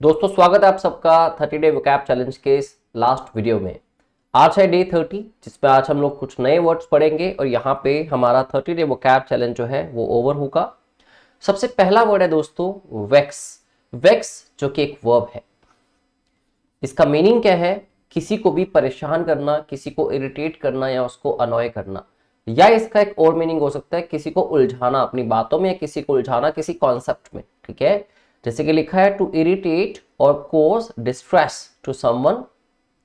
दोस्तों स्वागत है आप सबका 30 डे वोकैब चैलेंज के इस लास्ट वीडियो में। आज है डे 30 जिसमें आज हम लोग कुछ नए वर्ड्स पढ़ेंगे और यहाँ पे हमारा 30 डे वोकैब चैलेंज जो है वो ओवर होगा। सबसे पहला वर्ड है दोस्तों वेक्स। वेक्स जो कि एक वर्ब है। इसका मीनिंग क्या है? किसी को भी परेशान करना, किसी को इरिटेट करना या उसको अनॉय करना। या इसका एक और मीनिंग हो सकता है किसी को उलझाना अपनी बातों में या किसी को उलझाना किसी कॉन्सेप्ट में। ठीक है, जैसे कि लिखा है टू इरिटेट और कोज डिस्ट्रेस टू समवन,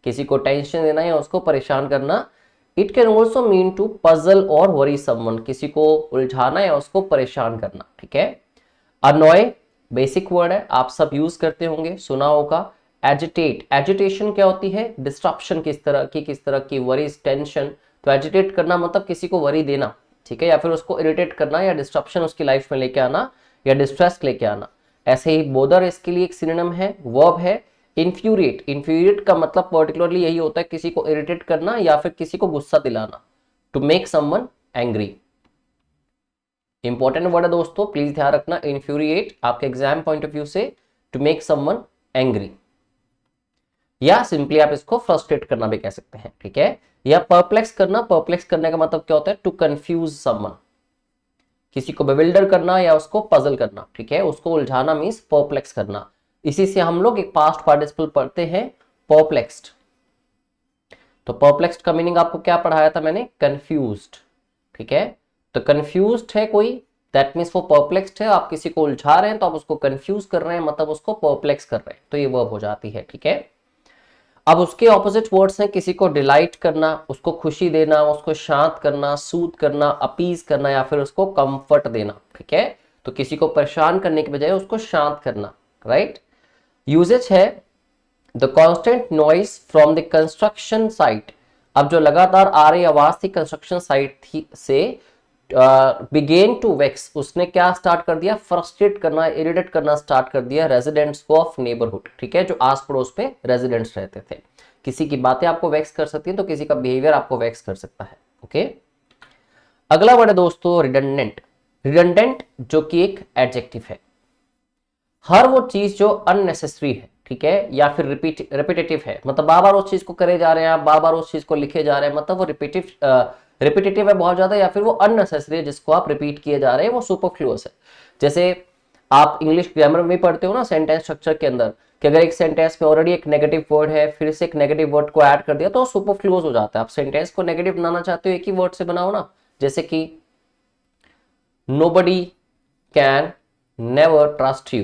किसी को टेंशन देना या उसको परेशान करना। It can also mean to puzzle और वरी समवन, किसी को उलझाना या उसको परेशान करना। ठीक है, अनॉय बेसिक वर्ड है, आप सब यूज करते होंगे, सुना होगा। एजिटेट, एजिटेशन क्या होती है? डिस्ट्रप्शन किस तरह की वरीज, टेंशन। तो एजिटेट करना मतलब किसी को वरी देना, ठीक है, या फिर उसको इरिटेट करना या डिस्ट्रप्शन उसकी लाइफ में लेके आना या डिस्ट्रेस लेके आना। ऐसे ही बोदर इसके लिए एक सिनोनिम है, वर्ब है। इन्फ्यूरिएट, इन्फ्यूरिएट का मतलब पर्टिकुलरली यही होता है किसी को इरिटेट करना या फिर किसी को गुस्सा दिलाना। To make someone angry, important word है दोस्तों, प्लीज ध्यान रखना। इन्फ्यूरिएट आपके एग्जाम पॉइंट ऑफ व्यू से टू मेक समवन एंग्री, या सिंपली आप इसको फ्रस्ट्रेट करना भी कह सकते हैं। ठीक है, या परप्लेक्स करना, परप्लेक्स करने का मतलब क्या होता है? टू कंफ्यूज समवन, किसी को बेविल्डर करना या उसको पजल करना। ठीक है, उसको उलझाना मींस परप्लेक्स करना। इसी से हम लोग एक पास्ट पार्टिसिपल पढ़ते हैं परप्लेक्स्ड। तो परप्लेक्स्ड का मीनिंग आपको क्या पढ़ाया था मैंने? कंफ्यूज्ड। ठीक है, तो कंफ्यूज्ड है कोई, दैट मीन्स वो परप्लेक्स्ड है। आप किसी को उलझा रहे हैं तो आप उसको कंफ्यूज कर रहे हैं, मतलब उसको परप्लेक्स कर रहे हैं, तो ये वर्ब हो जाती है। ठीक है, अब उसके ऑपोजिट वर्ड्स हैं किसी को डिलाइट करना, उसको खुशी देना, उसको शांत करना, सूद करना, अपीज करना या फिर उसको कंफर्ट देना। ठीक है, तो किसी को परेशान करने के बजाय उसको शांत करना। राइट, यूजेज है the constant noise from the construction site. अब जो लगातार आ रही आवाज थी कंस्ट्रक्शन साइट थी से बिगेन टू वेक्स, उसने क्या स्टार्ट कर दिया? फ्रस्ट्रेट करना, इरिटेट करना स्टार्ट कर दिया रेजिडेंट्स को ऑफ नेबरहुड। ठीक है, जो आस पड़ोस पे रेजिडेंट्स रहते थे। किसी की बातें आपको वेक्स कर सकती है तो किसी का बिहेवियर आपको वेक्स कर सकता है। ओके, अगला वर्ड है दोस्तों रिडंडेंट। रिडंडेंट जो कि एक एडजेक्टिव है, हर वो चीज जो अननेसेसरी है, ठीक है, या फिर रिपीटेटिव है, मतलब बार बार उस चीज को करे जा रहे हैं आप, बार बार उस चीज को लिखे जा रहे हैं, मतलब वो रिपीटेटिव है बहुत ज्यादा, या फिर वो अननेसेसरी है जिसको आप रिपीट किए जा रहे हैं, वो सुपरफ्लुअस है। जैसे आप इंग्लिश ग्रामर में पढ़ते हो ना सेंटेंस स्ट्रक्चर के अंदर, कि अगर एक सेंटेंस में ऑलरेडी एक नेगेटिव वर्ड है फिर से एक नेगेटिव वर्ड को ऐड कर दिया तो सुपरफ्लुअस हो जाता है। आप सेंटेंस को नेगेटिव बनाना चाहते हो एक ही वर्ड से बनाओ ना, जैसे कि nobody can never trust you.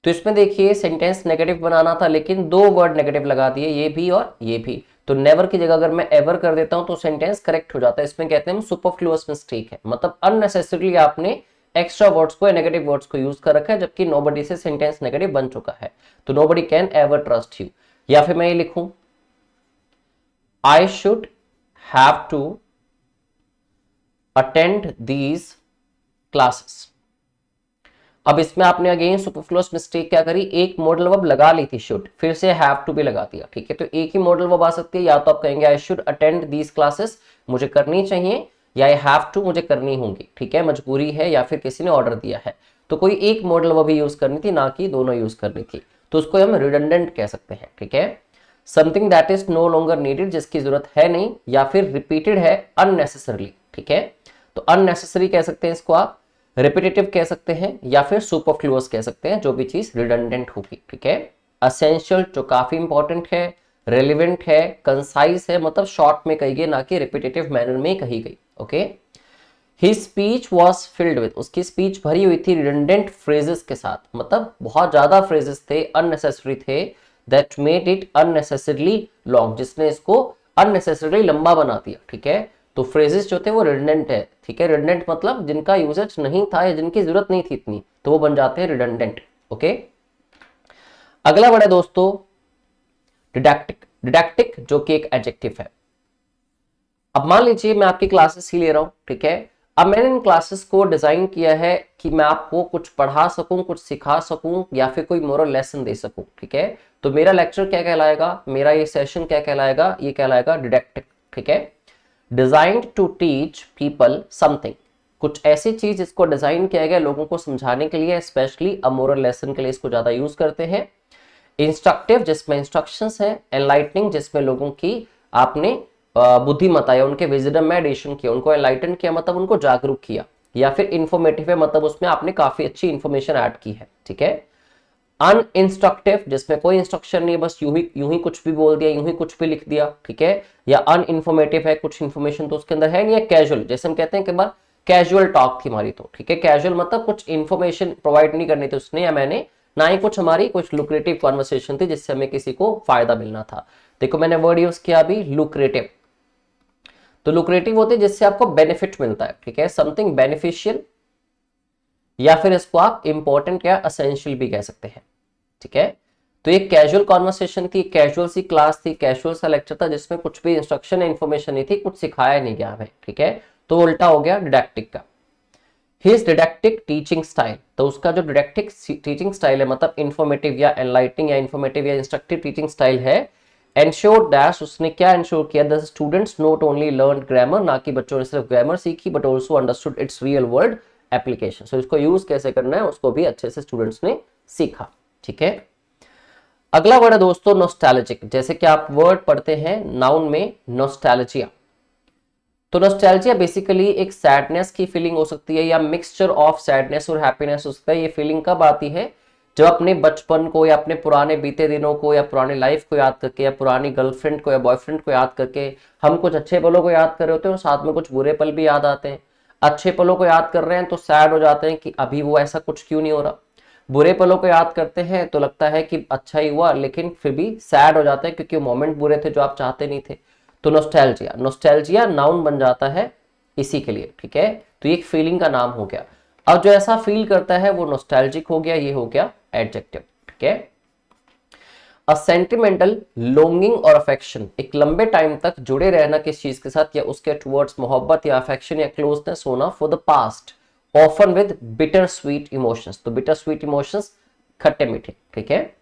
तो इसमें देखिए सेंटेंस नेगेटिव बनाना था लेकिन दो वर्ड नेगेटिव लगा दिए, ये भी और ये भी। तो नेवर की जगह अगर मैं एवर कर देता हूं तो सेंटेंस करेक्ट हो जाता है। इसमें कहते हैं हम सुपरफ्लुअस मिस्टेक है, मतलब अननेसेसरीली आपने एक्स्ट्रा वर्ड्स को, नेगेटिव वर्ड्स को यूज कर रखा है, जबकि नोबडी से सेंटेंस नेगेटिव बन चुका है। तो nobody can ever trust you. या फिर मैं ये लिखूं I should have to attend these classes. अब इसमें आपने अगेन सुपरफ्लुअस मिस्टेक क्या करी? एक मॉडल वर्ब लगा ली थी शुड, फिर से हैव टू भी लगा दिया। ठीक है, तो एक ही मॉडल वर्ब आ सकती है, या तो आप कहेंगे I should attend these classes, मुझे करनी चाहिए, या आई हैव टू, मुझे करनी होंगी। ठीक है, मजबूरी है या फिर किसी ने ऑर्डर दिया है। तो कोई एक मॉडल वर्ब ही यूज करनी थी, ना कि दोनों यूज करनी थी। तो उसको हम रिडंडेंट कह सकते हैं। ठीक है, something that is no longer needed, जिसकी जरूरत है नहीं, या फिर रिपीटेड है अननेसेसरली। ठीक है, तो अननेसेसरी कह सकते हैं इसको आप, रिपीटेटिव कह सकते हैं, या फिर सुपरफ्लुअस कह सकते हैं, जो भी चीज रिडंडेंट होगी। ठीक है, असेंशियल जो काफी इंपॉर्टेंट है, रेलिवेंट है, कंसाइज है, मतलब शॉर्ट में कही गई, ना कि रिपीटेटिव मैनर में कही गई। Okay, his speech was filled with, उसकी स्पीच भरी हुई थी रिडंडेंट फ्रेजेस के साथ, मतलब बहुत ज्यादा फ्रेजेस थे, अननेसेसरी थे, that made it unnecessarily long, जिसने इसको अननेसेसरली लंबा बना दिया। ठीक है, तो फ्रेजेस जो थे वो रिडंडेंट है। ठीक है, रिडंडेंट मतलब जिनका यूजेज नहीं था या जिनकी जरूरत नहीं थी इतनी, तो वो बन जाते हैं रिडंडेंट। ओके, अगला वर्ड है दोस्तों डिडैक्टिक। डिडैक्टिक जो कि एक एडजेक्टिव है। अब मान लीजिए मैं आपकी क्लासेस ही ले रहा हूं, ठीक है, अब मैंने इन क्लासेस को डिजाइन किया है कि मैं आपको कुछ पढ़ा सकूं, कुछ सिखा सकूं, या फिर कोई मोरल लेसन दे सकूं। ठीक है, तो मेरा लेक्चर क्या कहलाएगा, मेरा ये सेशन क्या कहलाएगा? ये कहलाएगा डिडैक्टिक। ठीक है, designed to teach people something, कुछ ऐसी चीज इसको डिजाइन किया गया लोगों को समझाने के लिए, स्पेशली अ मोरल लेसन के लिए इसको ज्यादा यूज करते हैं। इंस्ट्रक्टिव जिसमें इंस्ट्रक्शंस है, एनलाइटनिंग जिसमें लोगों की आपने बुद्धिमत्ता या उनके विजडम में एडिशन किया, उनको एनलाइटन किया मतलब उनको जागरूक किया, या फिर इंफॉर्मेटिव है मतलब उसमें आपने काफी अच्छी इंफॉर्मेशन ऐड की है, ठीक है। अनइंस्ट्रक्टिव जिसमें कोई इंस्ट्रक्शन नहीं है, बस यूं ही कुछ भी बोल दिया, यूं ही कुछ भी लिख दिया, ठीक है। या अनइंफॉर्मेटिव है, कुछ इंफॉर्मेशन तो उसके अंदर है नहीं, है कैजुअल, जैसे हम कहते हैं कई बार कैजुअल टॉक थी हमारी, तो ठीक है। कैजुअल मतलब कुछ इंफॉर्मेशन प्रोवाइड नहीं करनी थी उसने या मैंने, ना ही कुछ हमारी कुछ लुक्रेटिव कॉन्वर्सेशन थी जिससे हमें किसी को फायदा मिलना था। देखो मैंने वर्ड यूज किया अभी लुक्रेटिव, तो लुक्रेटिव होते हैं जिससे आपको बेनिफिट मिलता है, ठीक है, समथिंग बेनिफिशियल, या फिर इसको आप इंपॉर्टेंट या असेंशियल भी कह सकते हैं, ठीक है। तो ये कैजुअल कॉन्वर्सेशन थी, कैजुअल सी क्लास थी, कैजुअल सा लेक्चर था जिसमें कुछ भी इंस्ट्रक्शन या इंफॉर्मेशन नहीं थी, कुछ सिखाया नहीं गया हमें, ठीक है। तो उल्टा हो गया डिडैक्टिक का। हिज डिडैक्टिक टीचिंग स्टाइल, तो उसका जो डिडैक्टिक टीचिंग स्टाइल है मतलब इंफॉर्मेटिव या एनलाइटिंग या इंफॉर्मेटिव या इंस्ट्रक्टिव टीचिंग स्टाइल है, एंश्योर दैट, उसने क्या एंश्योर किया, the students not only learn grammar, ना कि बच्चों ने सिर्फ ग्रामर सीखी, but also understood its real world application. So इसको यूज कैसे करना है उसको भी अच्छे से स्टूडेंट्स ने सीखा, ठीक है। अगला वर्ड है दोस्तों नॉस्टैल्जिक, जैसे कि आप वर्ड पढ़ते हैं नाउन में नॉस्टैल्जिया। तो नॉस्टैल्जिया बेसिकली एक सैडनेस की फीलिंग हो सकती है या मिक्सचर ऑफ सैडनेस और हैप्पीनेस हो सकता है। ये फीलिंग कब आती है, जब अपने बचपन को या अपने पुराने बीते दिनों को या पुरानी लाइफ को याद करके या पुरानी गर्लफ्रेंड को या बॉयफ्रेंड को याद करके हम कुछ अच्छे पलों को याद कर रहे होते हैं और साथ में कुछ बुरे पल भी याद आते हैं। अच्छे पलों को याद कर रहे हैं तो सैड हो जाते हैं कि अभी वो ऐसा कुछ क्यों नहीं हो रहा, बुरे पलों को याद करते हैं तो लगता है कि अच्छा ही हुआ, लेकिन फिर भी सैड हो जाते हैं क्योंकि मोमेंट बुरे थे जो आप चाहते नहीं थे। तो नॉस्टैल्जिया, नॉस्टैल्जिया नाउन बन जाता है इसी के लिए, ठीक है। तो ये एक फीलिंग का नाम हो गया। अब जो ऐसा फील करता है वो नॉस्टैल्जिक हो गया, ये हो गया एडजेक्टिव, ठीक है। अ सेंटिमेंटल लॉन्गिंग और अफेक्शन, एक लंबे टाइम तक जुड़े रहना किस चीज के साथ या उसके टुवर्ड्स मोहब्बत या अफेक्शन या क्लोजनेस होना for the past, often with bitter sweet emotions. तो बिटर स्वीट इमोशंस खट्टे मीठे, ठीक है।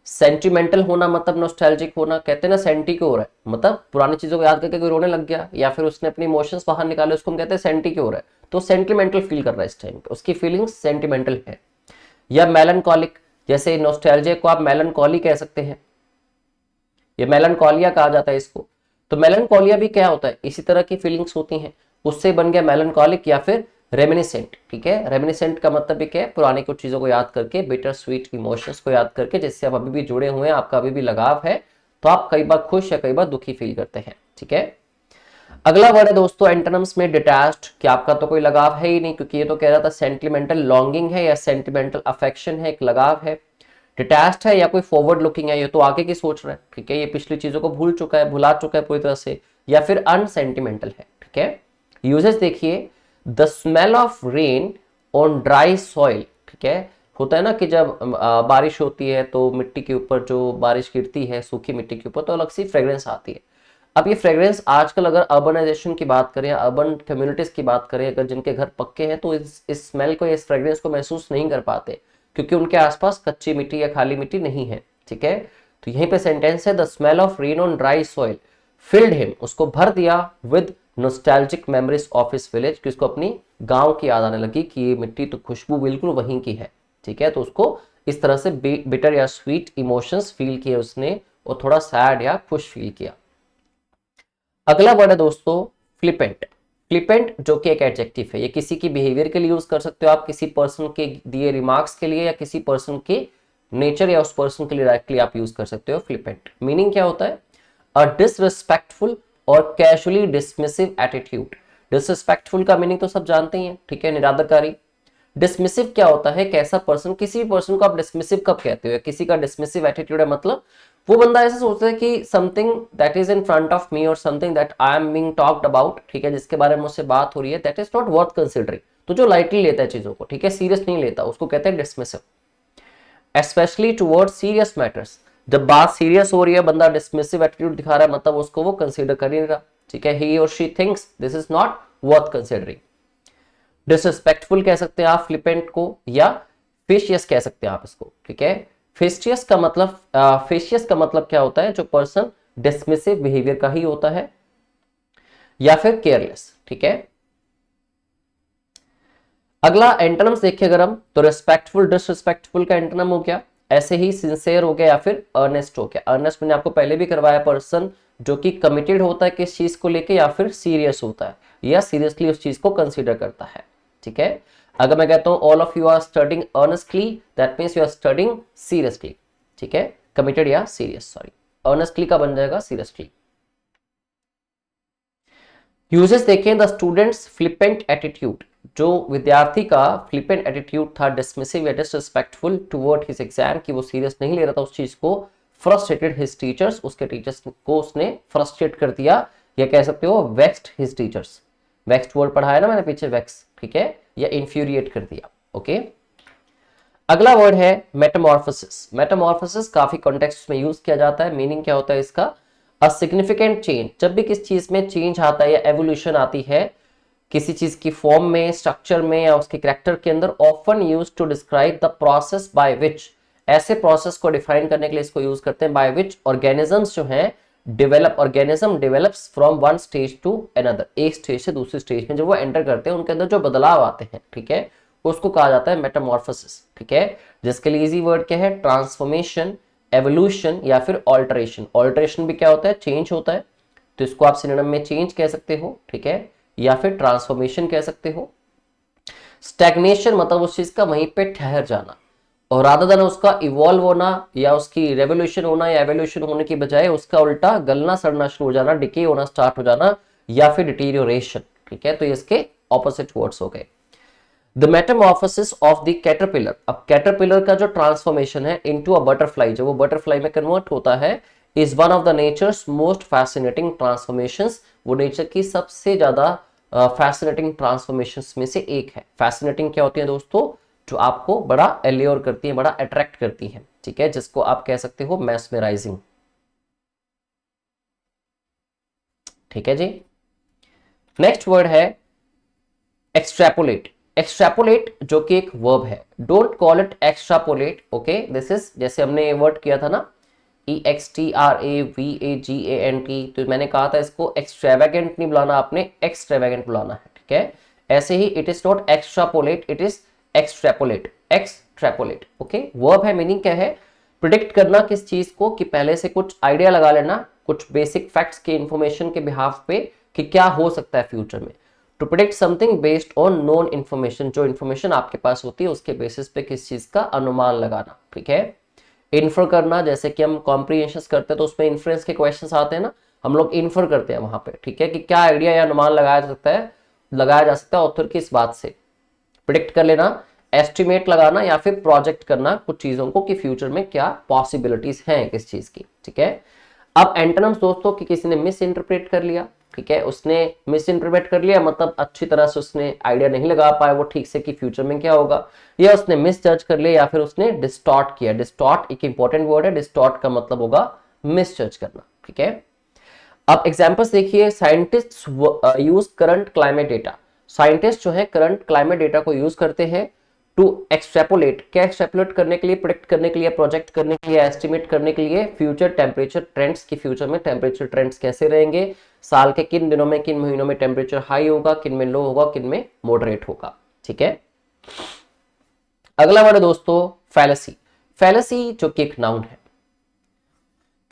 सेंटिमेंटल होना मतलब नॉस्टैल्जिक होना, कहते हैं ना सेंटी क्यों हो रहा है, मतलब पुरानी चीजों को याद करके कोई रोने लग गया या फिर उसने अपनी इमोशंस बाहर निकाले, उसको हम कहते हैं सेंटी क्यों हो रहा है, तो सेंटिमेंटल फील कर रहा है इस टाइम पे, उसकी फीलिंग्स सेंटिमेंटल है। या मेलनकॉलिक, जैसे नॉस्टैल्जिया को आप मेलनकॉली कह सकते हैं, ये मेलनकॉलिया कहा जाता है इसको। तो मेलनकॉलिया भी क्या होता है, इसी तरह की फीलिंग्स होती हैं, उससे बन गया मेलनकॉलिक या फिर रेमिनिसेंट, ठीक है। रेमिनिसेंट का मतलब भी क्या है, पुरानी कुछ चीजों को याद करके, बिटर स्वीट इमोशंस को याद करके जिससे आप अभी भी जुड़े हुए हैं, आपका अभी भी लगाव है, तो आप कई बार खुश या कई बार दुखी फील करते हैं, ठीक है। अगला वर्ड है दोस्तों एंटोनिम्स में डिटैच्ड, कि आपका तो कोई लगाव है ही नहीं, क्योंकि ये तो कह रहा था सेंटिमेंटल लॉन्गिंग है या सेंटिमेंटल अफेक्शन है, एक लगाव है। डिटैच्ड है या कोई फॉरवर्ड लुकिंग है, ये तो आगे की सोच रहा है, ठीक है, ये पिछली चीजों को भूल चुका है, भुला चुका है पूरी तरह से, या फिर अनसेंटिमेंटल है, ठीक है। यूजेस देखिए, the smell of rain on dry soil, ठीक है। होता है ना कि जब बारिश होती है तो मिट्टी के ऊपर जो बारिश गिरती है सूखी मिट्टी के ऊपर तो अलग सी फ्रेग्रेंस आती है। अब ये फ्रेग्रेंस आजकल अगर अर्बनाइजेशन की बात करें, अर्बन कम्युनिटीज की बात करें, अगर जिनके घर पक्के हैं तो इस स्मेल को, इस फ्रेग्रेंस को महसूस नहीं कर पाते क्योंकि उनके आसपास कच्ची मिट्टी या खाली मिट्टी नहीं है, ठीक है। तो यहीं पे सेंटेंस है, the smell of rain on dry soil field him, उसको भर दिया with nostalgic memories of his village, कि उसको अपनी गांव की याद आने लगी कि ये मिट्टी तो खुशबू बिल्कुल वहीं की है, ठीक है। तो उसको इस तरह से बिटर या स्वीट इमोशंस फील किए उसने और थोड़ा सैड या खुश फील किया। अगला वर्ड है दोस्तों फ्लिपेंट। फ्लिपेंट जो कि एक एडजेक्टिव है, ये किसी की बिहेवियर के लिए यूज कर सकते हो आप, किसी पर्सन के दिए रिमार्क्स के लिए या किसी पर्सन के नेचर या उस पर्सन के लिए डायरेक्टली आप यूज कर सकते हो फ्लिपेंट। मीनिंग क्या होता है, अ डिसरिस्पेक्टफुल और कैजुअली डिसमिसिव एटीट्यूड। डिसरिस्पेक्टफुल का मीनिंग तो सब जानते ही हैं, ठीक है, निरादरकारी। डिसमिसिव क्या होता है, कैसा पर्सन, किसी भी पर्सन को आप डिसमिसिव कब कहते हो, किसी का डिसमिसिव एटीट्यूड है मतलब वो बंदा ऐसा सोचता है कि something that is in front of me और something that I am being talked about, ठीक है, जिसके बारे में मुझसे बात हो रही है, that is not worth considering. तो जो लाइटली लेता है चीजों को, ठीक है, सीरियस नहीं लेता, उसको कहते हैं dismissive. Especially towards serious matters, जब बात सीरियस हो रही है बंदा डिसमिसिव एटीट्यूड दिखा रहा है मतलब उसको वो कंसीडर कर नहीं रहा, ठीक है, ही और she thinks this is not worth considering. Disrespectful कह सकते हैं आप फ्लिपेंट को, या फेशियस कह सकते हैं आप इसको, ठीक है। फेशियस का मतलब क्या होता है, जो पर्सन डिसमिसिव बिहेवियर का ही होता है, या फिर केयरलेस, ठीक है। अगला एंटोनिम्स देखिए अगर हम, तो रिस्पेक्टफुल डिसरिस्पेक्टफुल का एंटोनिम हो गया, ऐसे ही सिंसियर हो गया या फिर अर्नेस्ट हो गया। अर्नेस्ट मैंने आपको पहले भी करवाया, पर्सन जो कि कमिटेड होता है किस चीज को लेके, या फिर सीरियस होता है या सीरियसली उस चीज को कंसीडर करता है। ठीक है, अगर मैं कहता हूं all of you are studying earnestly, that means you are studying seriously. ठीक है, कमिटेड या सीरियस, सॉरी, अर्नेस्टली का बन जाएगा सीरियसली। यूजेस देखें, द स्टूडेंट्स फ्लिपेंट एटीट्यूड, जो विद्यार्थी का फ्लिपेंट एटीट्यूड था, डिसमिसिव या डिसरिस्पेक्टफुल टुवर्ड हिज एग्जाम, कि वो सीरियस नहीं ले रहा था उस चीज को। फ्रस्ट्रेटेड हिज टीचर्स, उसके टीचर्स को उसने फ्रस्ट्रेट कर दिया, या कह सकते हो vexed his teachers. Vexed word पढ़ा है ना मैंने पीछे, वेक्स, ठीक है, या इन्फ्यूरिएट कर दिया। ओके, अगला वर्ड है मेटामॉर्फोसिस। मेटामॉर्फोसिस काफी कॉन्टेक्स्ट में यूज किया जाता है। मीनिंग क्या होता है इसका, अ सिग्निफिकेंट चेंज, जब भी किस चीज में चेंज आता है या एवोल्यूशन आती है किसी चीज की फॉर्म में, स्ट्रक्चर में या उसके कैरेक्टर के अंदर, often use to describe the process by which, ऐसे प्रोसेस को डिफाइन करने के लिए इसको यूज करते हैं, बाय विच ऑर्गेनिजम्स जो हैं develop, organism develops from one stage to another, एक स्टेज से दूसरी स्टेज में जब वो एंटर करते हैं उनके अंदर जो बदलाव आते हैं, ठीक है, उसको कहा जाता है मेटामॉर्फोसिस। ठीक है, जिसके लिए इजी वर्ड क्या है, ट्रांसफॉर्मेशन, एवोल्यूशन या फिर ऑल्टरेशन। ऑल्टरेशन भी क्या होता है, चेंज होता है, तो इसको आप सिनोनिम में चेंज कह सकते हो, ठीक है, या फिर ट्रांसफॉर्मेशन कह सकते हो। स्टैग्नेशन मतलब उस चीज का वहीं पे ठहर जाना, और रादर देन उसका इवॉल्व होना या उसकी रेवोल्यूशन होना या एवोल्यूशन होने की बजाय उसका उल्टा गलना सड़ना शुरू हो जाना, डिके होना स्टार्ट हो जाना, या फिर डिटीरियोरेशन। ठीक है, तो इसके ऑपोजिट वर्ड्स हो गए। The Metamorphosis of the caterpillar, अब कैटरपिलर का जो ट्रांसफॉर्मेशन है इनटू अ बटरफ्लाई, जो वो बटरफ्लाई में कन्वर्ट होता है, is one of the natures most fascinating transformations, वो नेचर की सबसे ज्यादा फैसिनेटिंग ट्रांसफॉर्मेशंस में से एक है। फैसिनेटिंग क्या होती है दोस्तों, जो आपको बड़ा एल्योर करती है, बड़ा अट्रैक्ट करती है, ठीक है, जिसको आप कह सकते हो मैस्मराइजिंग। ठीक है जी, नेक्स्ट वर्ड है एक्सट्रैपोलेट। एक्सट्रैपोलेट जो कि एक वर्ब है, don't call it extrapolate, okay, this is, जैसे हमने वर्ड किया था ना EXTRAVAGANT, तो मैंने कहा था इसको एक्सट्रेवेगेंट नहीं बुलाना, आपने एक्सट्रेवेगेंट बुलाना है। ठीक है, ऐसे ही it is not extrapolate, it is extrapolate, extrapolate. Okay, verb है, मीनिंग क्या है, प्रिडिक्ट करना किस चीज को, कि पहले से कुछ आइडिया लगा लेना कुछ बेसिक फैक्ट्स के इंफॉर्मेशन के बिहाफ पे कि क्या हो सकता है फ्यूचर में। To predict something based on known information, जो इन्फॉर्मेशन आपके पास होती है उसके बेसिस पे किस चीज का अनुमान लगाना। ठीक है, इन्फर करना, जैसे कि हम कॉम्प्रिहेंशन करते हैं तो उसमें इन्फ्रेंस के क्वेश्चंस आते हैं ना, हम लोग इन्फर करते हैं वहां पे, ठीक है, कि क्या आइडिया या अनुमान लगाया जा सकता है ऑथर की इस बात से। प्रिडिक्ट कर लेना, एस्टिमेट लगाना या फिर प्रोजेक्ट करना कुछ चीजों को कि फ्यूचर में क्या पॉसिबिलिटीज हैं किस चीज की। ठीक है, अब एंटोनिम्स दोस्तों, कि किसी ने मिस इंटरप्रेट कर लिया, ठीक है, उसने मिस इंटरप्रेट कर लिया मतलब अच्छी तरह से उसने आइडिया नहीं लगा पाया वो ठीक से कि फ्यूचर में क्या होगा, या उसने मिस जज कर लिया, या फिर उसने डिस्टॉर्ट किया। डिस्टॉर्ट एक इंपॉर्टेंट वर्ड है, डिस्टॉर्ट का मतलब होगा मिस जज करना। ठीक है, अब एग्जांपल्स देखिए, scientists use current climate data, scientist जो है करंट क्लाइमेट डेटा को यूज करते हैं टू एक्सट्रैपोलेट, क्या एक्सट्रैपोलेट करने के लिए, प्रेडिक्ट करने के लिए, प्रोजेक्ट करने के लिए, एस्टिमेट करने के लिए फ्यूचर टेम्परेचर ट्रेंड्स, की फ्यूचर में टेम्परेचर ट्रेंड्स कैसे रहेंगे, साल के किन दिनों में किन महीनों में टेम्परेचर हाई होगा, किन में लो होगा, किन में मॉडरेट होगा। ठीक है, अगला वर्ड है दोस्तों फैलेसी। फैलेसी जो कि एक नाउन है,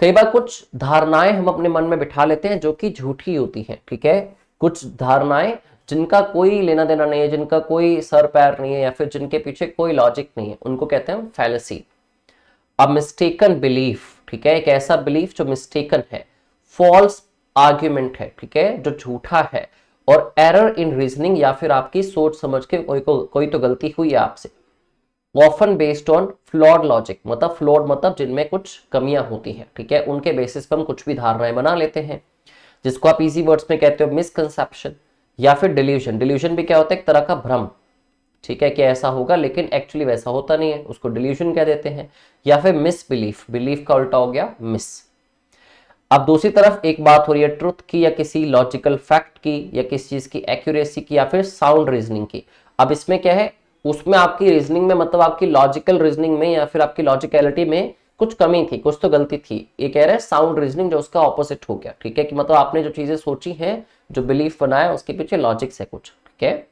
कई बार कुछ धारणाएं हम अपने मन में बिठा लेते हैं जो कि झूठी होती हैं। ठीक है, कुछ धारणाएं जिनका कोई लेना देना नहीं है, जिनका कोई सर पैर नहीं है, या फिर जिनके पीछे कोई लॉजिक नहीं है, उनको कहते हैं फैलेसी। अब मिस्टेकन बिलीफ, ठीक है, एक ऐसा बिलीफ जो मिस्टेकन है, फॉल्स आर्ग्यूमेंट है, ठीक है, जो झूठा है, और एरर इन रीजनिंग, या फिर आपकी सोच समझ के कोई तो गलती हुई है आपसे। Often based on flawed logic, मतलब फ्लॉड मतलब जिनमें कुछ कमियां होती हैं, ठीक है, उनके बेसिस पर हम कुछ भी धारणाएं बना लेते हैं, जिसको आप इजी वर्ड्स में कहते हो मिसकंसेप्शन, या फिर डिल्यूजन। डिल्यूजन भी क्या होता है, एक तरह का भ्रम, ठीक है, कि ऐसा होगा लेकिन एक्चुअली वैसा होता नहीं है, उसको डिल्यूजन कह देते हैं। या फिर मिस बिलीफ, बिलीफ का उल्टा हो गया मिस। अब दूसरी तरफ एक बात हो रही है ट्रुथ की, या किसी लॉजिकल फैक्ट की, या किसी चीज की एक्यूरेसी की, या फिर साउंड रीजनिंग की। अब इसमें क्या है, उसमें आपकी रीजनिंग में, मतलब आपकी लॉजिकल रीजनिंग में या फिर आपकी लॉजिकलिटी में कुछ कमी थी, कुछ तो गलती थी। ये कह रहे हैं साउंड रीजनिंग जो उसका ऑपोजिट हो गया। ठीक है, कि मतलब आपने जो चीजें सोची हैं, जो बिलीफ बनाया, उसके पीछे लॉजिक्स है कुछ। ठीक है,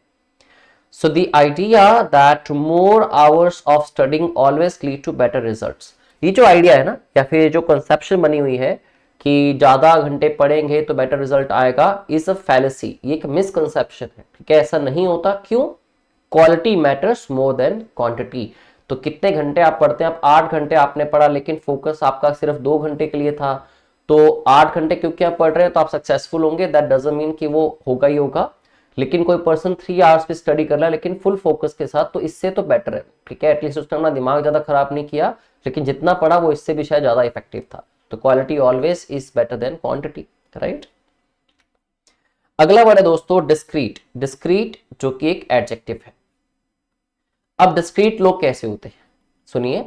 So the idea that more hours of studying always lead to better results, ये जो आइडिया है ना, या फिर जो कंसेप्शन बनी हुई है कि ज्यादा घंटे पढ़ेंगे तो बेटर रिजल्ट आएगा, इज अ फैलेसी, ये एक मिसकंसेप्शन है, ठीक है। ऐसा नहीं होता, क्यों? Quality matters more than quantity. तो कितने घंटे आप पढ़ते हैं, आप 8 घंटे आपने पढ़ा लेकिन फोकस आपका सिर्फ 2 घंटे के लिए था, तो 8 घंटे क्योंकि आप पढ़ रहे हैं तो आप सक्सेसफुल होंगे, दैट डजंट मीन कि वो होगा ही होगा। लेकिन कोई पर्सन 3 आवर्स पे स्टडी कर रहा है लेकिन फुल फोकस के साथ, तो इससे तो बेटर है, ठीक है। एटलीस्ट उसने अपना दिमाग ज्यादा खराब नहीं किया, लेकिन जितना पढ़ा वो इससे भी शायद ज्यादा इफेक्टिव था। तो quality always is better than quantity, right. अगला वर्ड है दोस्तों डिस्क्रीट। डिस्क्रीट जो कि एक एडजेक्टिव है। अब डिस्क्रीट लोग कैसे होते हैं, सुनिए।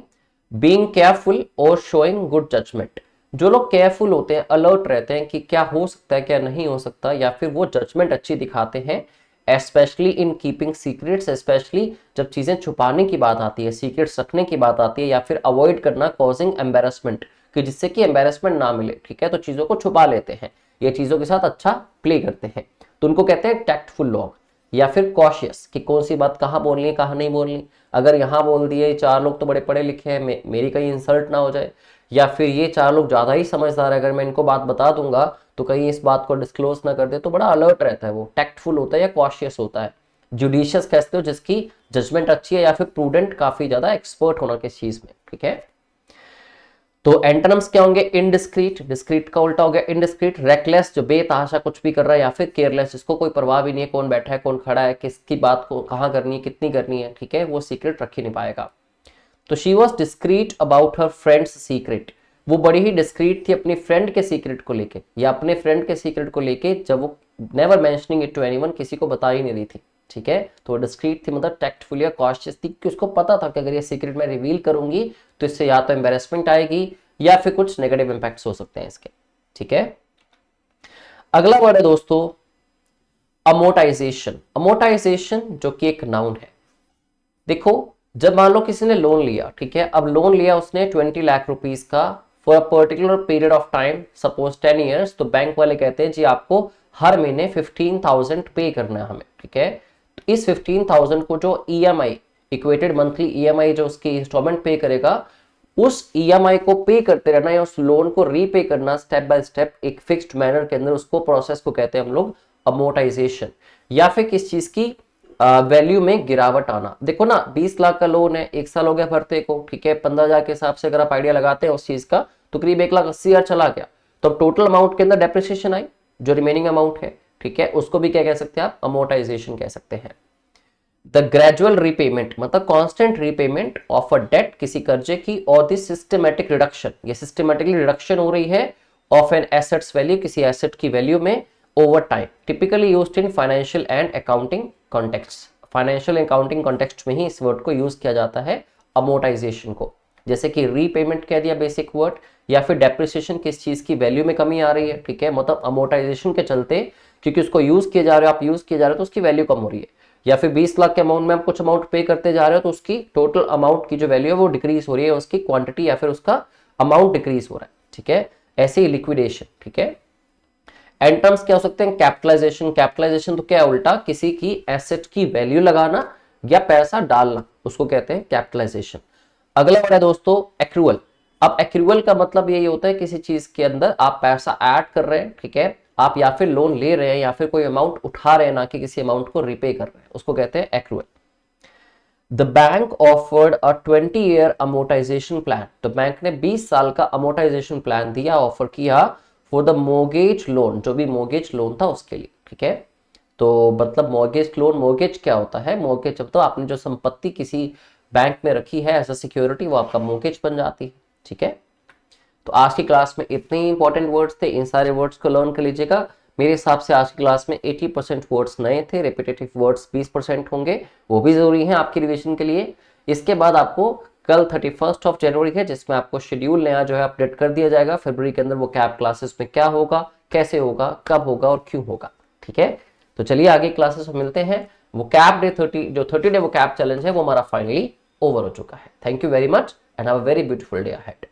बीइंग केयरफुल और शोइंग गुड जजमेंट। जो लोग केयरफुल होते हैं, अलर्ट रहते हैं कि क्या हो सकता है क्या नहीं हो सकता, या फिर वो जजमेंट अच्छी दिखाते हैं, specially in keeping secrets, specially जब चीजें छुपाने की बात आती है, सीक्रेट्स रखने की बात आती है, या फिर अवॉइड करना, कॉजिंग एम्बेरसमेंट, कि जिससे कि एम्बेरसमेंट ना मिले, ठीक है। तो चीजों को छुपा लेते हैं, ये चीजों के साथ अच्छा प्ले करते हैं, तो उनको कहते हैं टैक्टफुल लोग। या फिर कॉशियस, कि कौन सी बात कहाँ बोलनी है कहाँ नहीं बोलनी, अगर यहाँ बोल दिए 4 लोग तो बड़े पढ़े लिखे हैं, मेरी कहीं इंसल्ट ना हो जाए, या फिर ये 4 लोग ज्यादा ही समझदार है, अगर मैं इनको बात बता दूंगा तो कहीं इस बात को डिस्क्लोज ना कर दे, तो बड़ा अलर्ट रहता है, वो टैक्टफुल होता है या कॉशियस होता है। जुडिशियस कहते हो जिसकी जजमेंट अच्छी है, या फिर प्रूडेंट, काफी ज्यादा एक्सपर्ट होना किस चीज में, ठीक है। तो एंटोनिम्स क्या होंगे? इनडिस्क्रीट, डिस्क्रीट का उल्टा हो गया इनडिस्क्रीट। रेकलेस, जो बेतहाशा कुछ भी कर रहा है, या फिर केयरलेस, जिसको कोई परवाह भी नहीं है कौन बैठा है कौन खड़ा है, किसकी बात को कहाँ करनी है कितनी करनी है, ठीक है, वो सीक्रेट रख ही नहीं पाएगा। तो she was discrete about her friends secret. वो बड़ी ही डिस्क्रीट थी अपनी फ्रेंड के सीक्रेट को लेके, या अपने फ्रेंड के सीक्रेट को लेके, जब वो never mentioning it to anyone, किसी को बता ही नहीं रही थी, ठीक है। तो डिस्क्रीट थी, मतलब टैक्टफुल या कॉशियस थी, कि उसको पता था कि अगर ये सीक्रेट मैं रिवील करूंगी तो इससे या तो एम्बेरसमेंट आएगी या फिर कुछ नेगेटिव इंपैक्ट्स हो सकते हैं इसके, ठीक है। अगला वर्ड है दोस्तों अमोर्टाइजेशन। अमोर्टाइजेशन जो कि एक नाउन है। देखो, जब मान लो किसी ने लोन लिया, ठीक है, अब लोन लिया उसने 20 लाख रुपीस का for a particular period of time, suppose 10 years, तो बैंक वाले कहते हैं जी आपको हर महीने 15,000 पे करना है हमें, ठीक है। तो इस 15,000 को जो ईएमआई, इक्वेटेड मंथली ईएमआई, जो उसकी इंस्टॉलमेंट पे करेगा, उस ईएमआई को पे करते रहना या उस लोन को रीपे करना स्टेप बाय स्टेप एक फिक्स्ड मैनर के अंदर, उसको प्रोसेस को कहते हैं हम लोग अमोर्टाइजेशन। या फिर किस चीज की वैल्यू में गिरावट आना। देखो ना, 20 लाख का लोन है, 1 साल हो गया भरते को, ठीक है, 15,000 के हिसाब से अगर आप आइडिया लगाते हैं उस चीज का, तो करीब 1,80,000 चला गया। तो टोटल अमाउंट के अंदर डेप्रिसिएशन आई, जो रिमेनिंग अमाउंट है, ठीक है, उसको भी क्या कह सकते हैं आप? अमोर्टाइजेशन कह सकते हैं। द ग्रेजुअल रीपेमेंट, मतलब constant repayment of a debt, किसी कर्जे की, और द सिस्टमेटिक रिडक्शन, ये सिस्टमेटिकली रिडक्शन हो रही है ऑफ एन एसेट्स वैल्यू, किसी एसेट की वैल्यू में over time, typically used in financial and accounting context. Financial accounting context में ही इस वर्ड को यूज किया जाता है अमोर्टाइजेशन को। जैसे कि रीपेमेंट कह दिया बेसिक वर्ड, या फिर डेप्रिसिएशन, किस चीज की वैल्यू में कमी आ रही है, ठीक है, मतलब अमोर्टाइजेशन के चलते, क्योंकि उसको यूज किए जा रहे हो, आप यूज किए जा रहे हो तो उसकी वैल्यू कम हो रही है। या फिर 20 लाख के अमाउंट में आप कुछ अमाउंट पे करते जा रहे हो तो उसकी टोटल अमाउंट की जो वैल्यू है वो डिक्रीज हो रही है, उसकी क्वांटिटी या फिर उसका अमाउंट डिक्रीज हो रहा है, ठीक है। ऐसे ही लिक्विडेशन, ठीक है। एंड टर्म्स क्या हो सकते हैं? कैपिटलाइजेशन। कैपिटलाइजेशन तो क्या है? उल्टा, किसी की एसेट की वैल्यू लगाना या पैसा डालना, उसको कहते हैं कैपिटलाइजेशन। अगला वर्ड है दोस्तों एक्रूअल। अब एक्रूअल का मतलब यही होता है किसी चीज के अंदर आप पैसा ऐड कर रहे हैं, ठीक है, आप या फिर लोन ले रहे हैं या फिर कोई अमाउंट उठा रहे हैं, ना कि किसी अमाउंट को रिपे कर रहे हैं, उसको कहते हैं accrual. The bank offered a 20-year amortisation plan. तो बैंक ने 20 साल का अमोर्टाइजेशन प्लान दिया, ऑफर किया फॉर द मोर्गेज लोन, जो भी मोर्गेज लोन था उसके लिए, ठीक है। तो मतलब मोर्गेज लोन, मोर्गेज क्या होता है? मोर्गेज जब तो आपने जो संपत्ति किसी बैंक में रखी है एज अ सिक्योरिटी, वो आपका मोर्गेज बन जाती है, ठीक है। तो आज की क्लास में इतने ही इंपॉर्टेंट वर्ड्स थे, इन सारे वर्ड्स को लर्न कर लीजिएगा। मेरे हिसाब से आज की क्लास में 80% वर्ड्स नए थे, रिपीटेटिव वर्ड्स 20% होंगे, वो भी जरूरी हैं आपकी रिवीजन के लिए। इसके बाद आपको कल 31 जनवरी है, जिसमें आपको शेड्यूल नया जो है अपडेट कर दिया जाएगा फरवरी के अंदर, वो कैब क्लासेस में क्या होगा, कैसे होगा, कब होगा और क्यों होगा, ठीक है। तो चलिए आगे क्लासेस में मिलते हैं। वो कैब डे 30, जो 30 डे वो कैब चैलेंज है, वो हमारा फाइनली ओवर हो चुका है। Thank you very much and have a very beautiful day ahead.